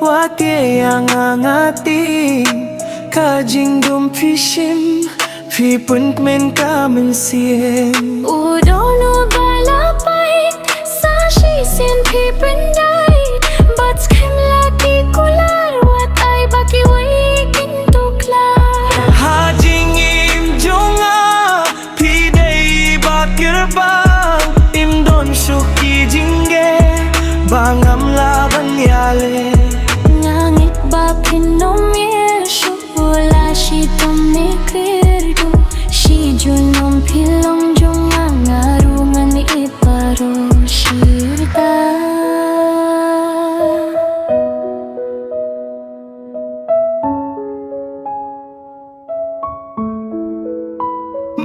Wate yang angati Kajing dum pishim Pipun kmen kamen sien Udono balapay Sashi sin pipun dai But skim lagi kular Wat ay baki wakin tuklar Hajing im jonga Pidei bakir bang Im don syuki jingge Bangam laban yale Ngangit ba pinomye Shula shi tome kirdo Shi junom pilong jonga Ngarungan iparo shirta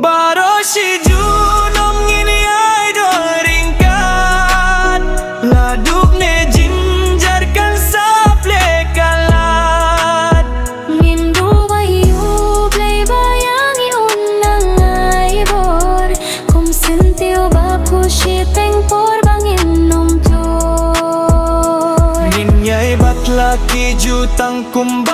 Baro shi junom ngini ay doringkat Laduk ne jinjarkan saple kalat Ngindu bayu play bayangi unang aibor Kum sentio ba pushi tengpor bangin nom plor Ninyay batlaki jutang kumba